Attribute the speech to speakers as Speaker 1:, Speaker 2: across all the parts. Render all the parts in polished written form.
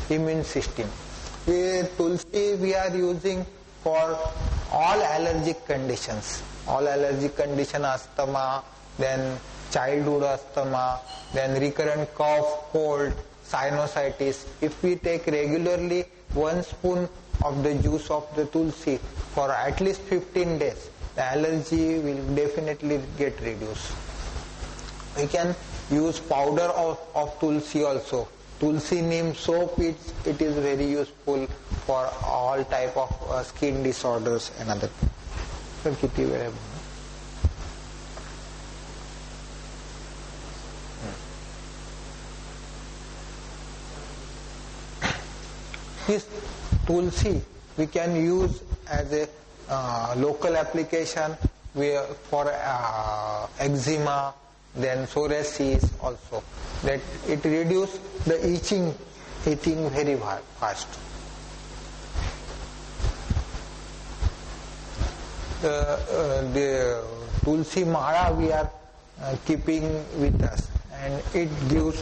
Speaker 1: immune system. Tulsi we are using for all allergic conditions. All allergic condition, asthma, then childhood asthma, then recurrent cough, cold, sinusitis. If we take regularly 1 spoon of the juice of the tulsi for at least 15 days, the allergy will definitely get reduced. We can use powder of tulsi also. Tulsi neem soap, it is very useful for all type of skin disorders and other things. Sir, किती वेळ आहे? This tulsi we can use as a local application for eczema, then psoriasis also. That it reduce the itching very fast. The tulsi mala we are keeping with us, and it gives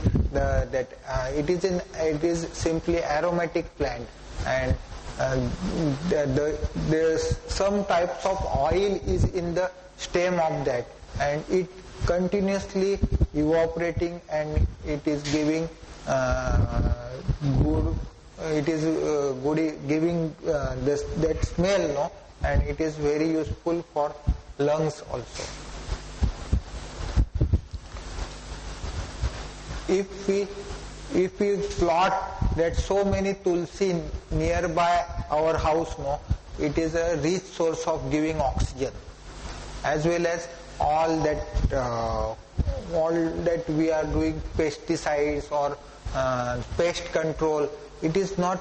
Speaker 1: it is simply aromatic plant, and there's some types of oil is in the stem of that, and it continuously evaporating, and it is giving good. It is giving that smell, no, and it is very useful for lungs also. If we plot that so many tulsi nearby our house, no, it is a rich source of giving oxygen, as well as all that we are doing pesticides or pest control. It is not.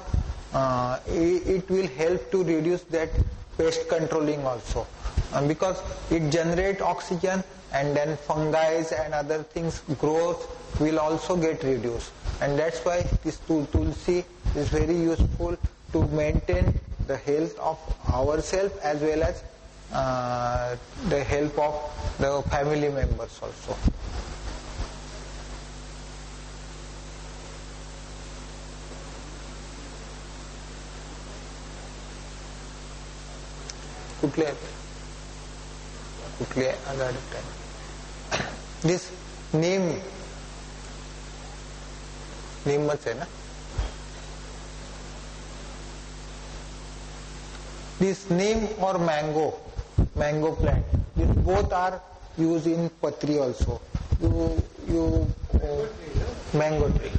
Speaker 1: It will help to reduce that pest controlling also, because it generates oxygen, and then fungi and other things growth will also get reduced, and that's why this tulsi is very useful to maintain the health of ourselves as well as the help of the family members also. कुठले this Neemuch है ना. This neem or mango plant, these both are used in patri also. Mango tree.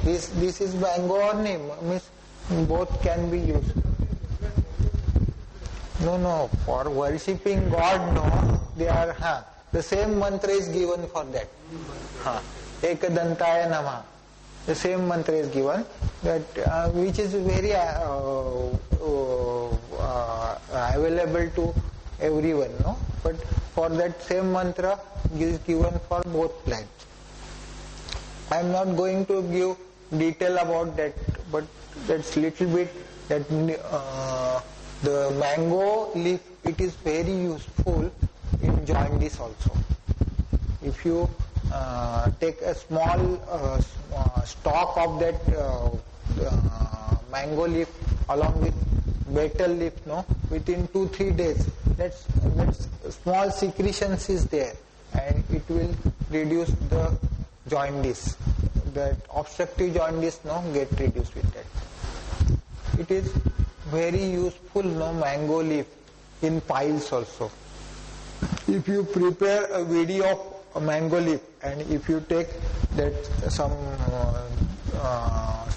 Speaker 1: This is mango or neem, means both can be used. No, for worshipping God, no, they are, the same mantra is given for that. Ekadantaya Namah. The same mantra is given, that which is very available to everyone, no? But for that same mantra is given for both plants. I am not going to give detail about that, but that's little bit that the mango leaf, it is very useful in jaundice also. If you take a small stalk of that mango leaf along with betel leaf, no, within 2-3 days, that's small secretions is there, and it will reduce the jaundice. That obstructive jaundice, no, get reduced with that. It is very useful, no, mango leaf in piles also. If you prepare a video of a mango leaf, and if you take that some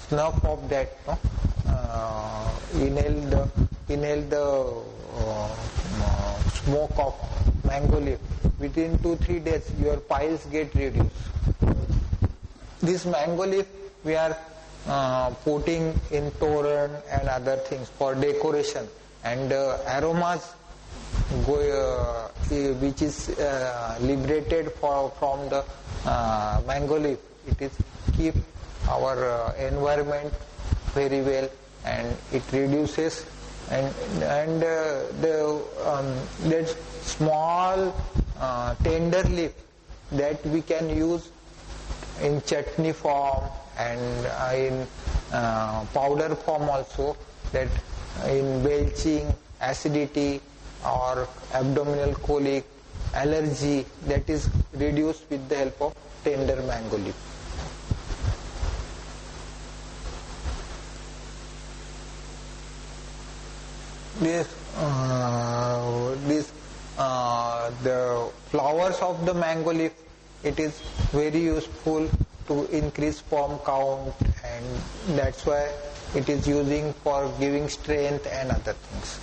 Speaker 1: snuff of that, no, inhale the smoke of mango leaf, within 2-3 days your piles get reduced. This mango leaf we are putting in toran and other things for decoration, and aromas which is liberated from the mango leaf, it is keep our environment very well, and it reduces, and that small tender leaf that we can use in chutney form and in powder form also, that in belching, acidity or abdominal colic, allergy, that is reduced with the help of tender mango leaf. The flowers of the mango leaf, it is very useful to increase sperm count, and that's why it is using for giving strength and other things.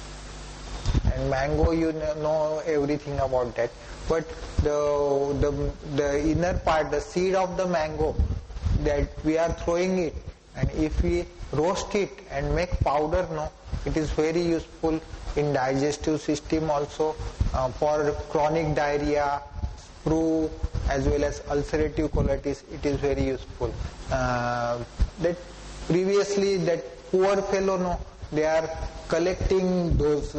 Speaker 1: And mango, you know everything about that, but the inner part, the seed of the mango, that we are throwing it, and if we roast it and make powder, no, it is very useful in digestive system also, for chronic diarrhea, sprue, as well as ulcerative colitis. It is very useful. That previously, that poor fellow, no, they are collecting those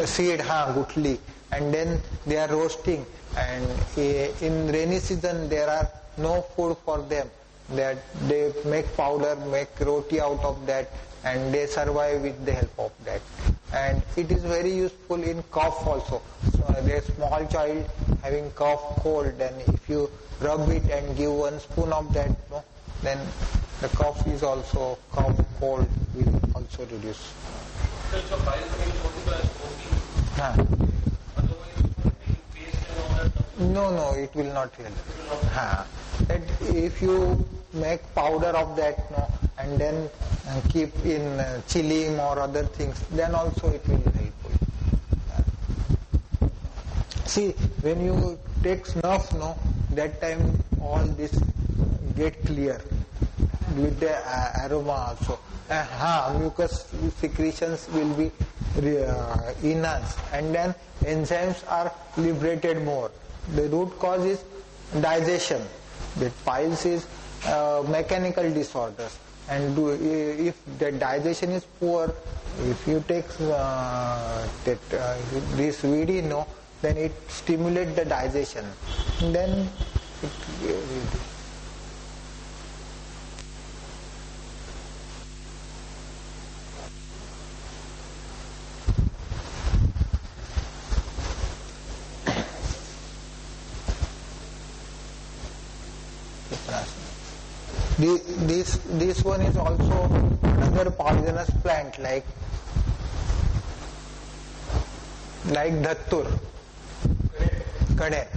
Speaker 1: seed, gutli, and then they are roasting, and in rainy season there are no food for them, that they make powder, make roti out of that, and they survive with the help of that. And it is very useful in cough also. So there's small child having cough, cold, and if you rub it and give 1 spoon of that, no, then the cough is also, cough, cold will also reduce. No, it will not help. That if you make powder of that, no, and then keep in chilim or other things, then also it will help. See, when you take snuff, no, that time all this get clear with the aroma also. Mucus secretions will be enhanced, and then enzymes are liberated more. The root cause is digestion. The piles is mechanical disorders, and if the digestion is poor, if you take this VD, no, then it stimulates the digestion. Then it, this one is also another poisonous plant, like dhattur, kade.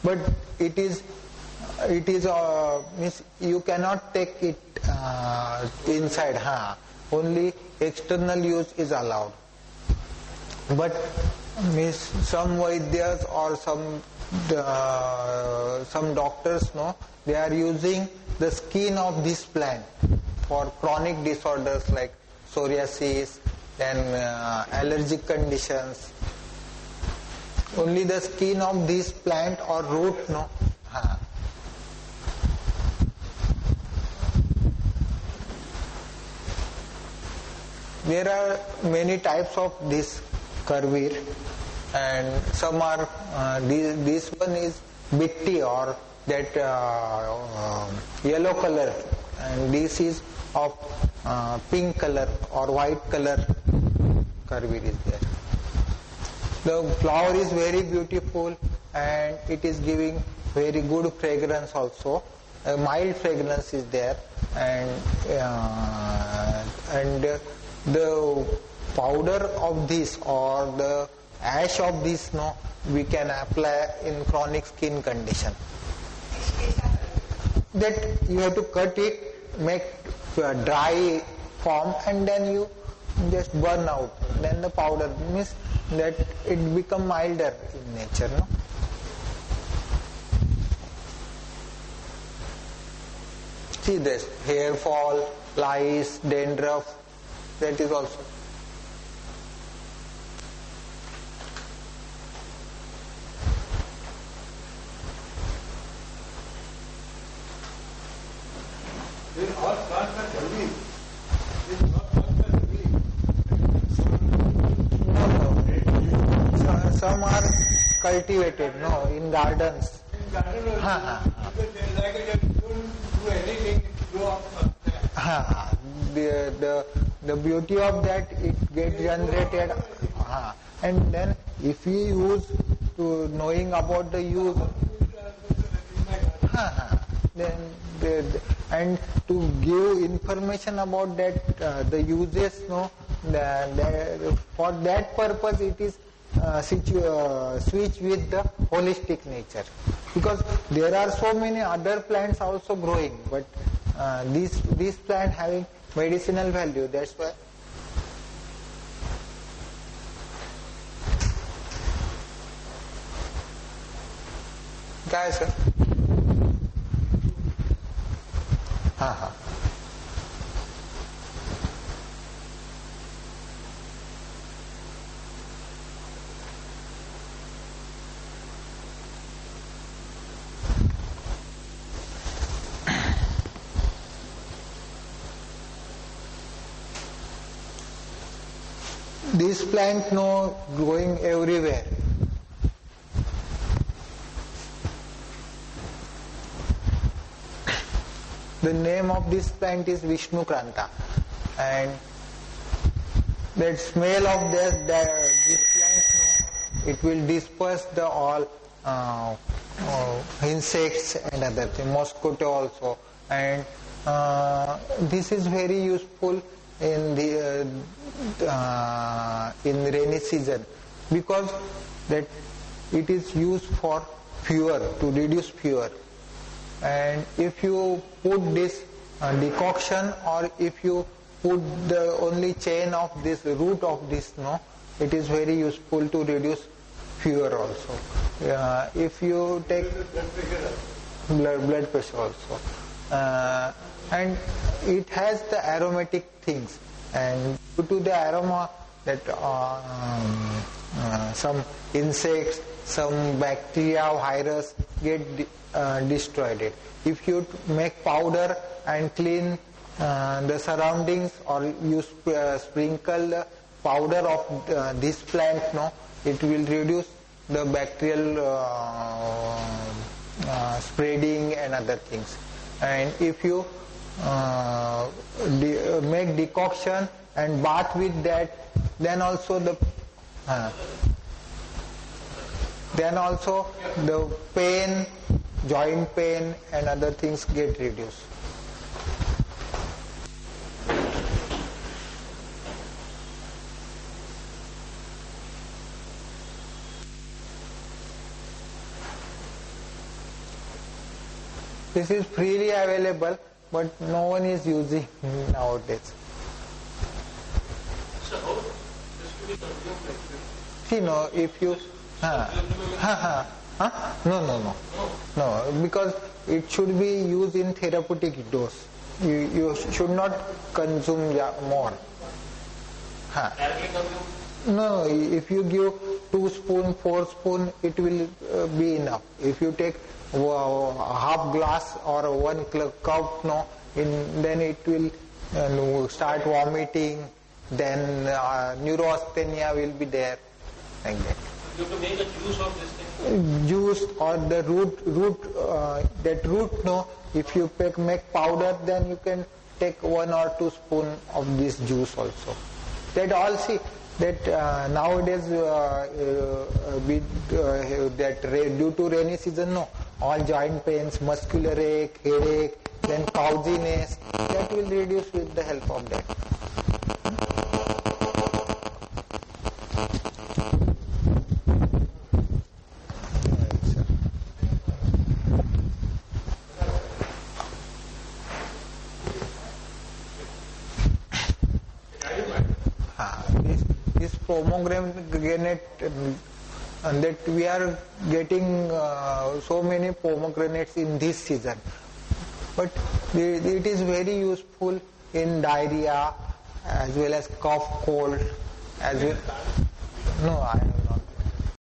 Speaker 1: But it is means you cannot take it inside. Only external use is allowed. But means some vaidyas or some doctors, no, they are using the skin of this plant for chronic disorders like psoriasis, then allergic conditions. Only the skin of this plant or root, no. There are many types of this karveer, and some are this one is bitti, or that yellow color, and this is of pink color or white color. Karveer is there. The flower is very beautiful, and it is giving very good fragrance also. A mild fragrance is there, and the powder of this or the ash of this, no, we can apply in chronic skin condition. That you have to cut it, make dry form, and then you just burn out. Then the powder means that it become milder in nature, no? See this, hair fall, lice, dandruff, that is also. Some are cultivated, no, in gardens. हाँ हाँ हाँ the beauty of that, it get generated, and then if we use to knowing about the use, then and to give information about that the uses, no, for that purpose it is switch with the holistic nature, because there are so many other plants also growing, but this plant having medicinal value, that's why. क्या है sir? हाँ हाँ this plant no growing everywhere. The name of this plant is Vishnu Kranta, and that smell of this plant, no, it will disperse the all insects and other things, mosquito also, and this is very useful in the in rainy season, because that it is used for fever, to reduce fever. And if you put this decoction, or if you put the only chain of this root of this, no, it is very useful to reduce fever also. If you take blood pressure also, and it has the aromatic things, and due to the aroma that some insects, some bacteria, virus get destroyed it. If you make powder and clean the surroundings, or you sprinkle the powder of this plant, no, it will reduce the bacterial spreading and other things. And if you make decoction and bath with that, then also the pain, joint pain and other things get reduced. This is freely available, but no one is using nowadays.
Speaker 2: So how this could be consumed like this?
Speaker 1: See, no, if you no, because it should be used in therapeutic dose. You should not consume more.
Speaker 2: Directly consumed?
Speaker 1: No, if you give 2 spoon, 4 spoon, it will be enough. If you take half glass or 1 cup, no, then it will start vomiting. Then neurasthenia will be there, like that.
Speaker 2: You have to make a juice of this thing?
Speaker 1: Juice or the root, that root, no, if you make powder, then you can take 1 or 2 spoon of this juice also. That all, see, that nowadays due to rainy season, no, all joint pains, muscular ache, headache, then drowsiness, that will reduce with the help of that. This pomegranate, and that we are getting so many pomegranates in this season, but it is very useful in diarrhea as well as cough, cold, as well. No, I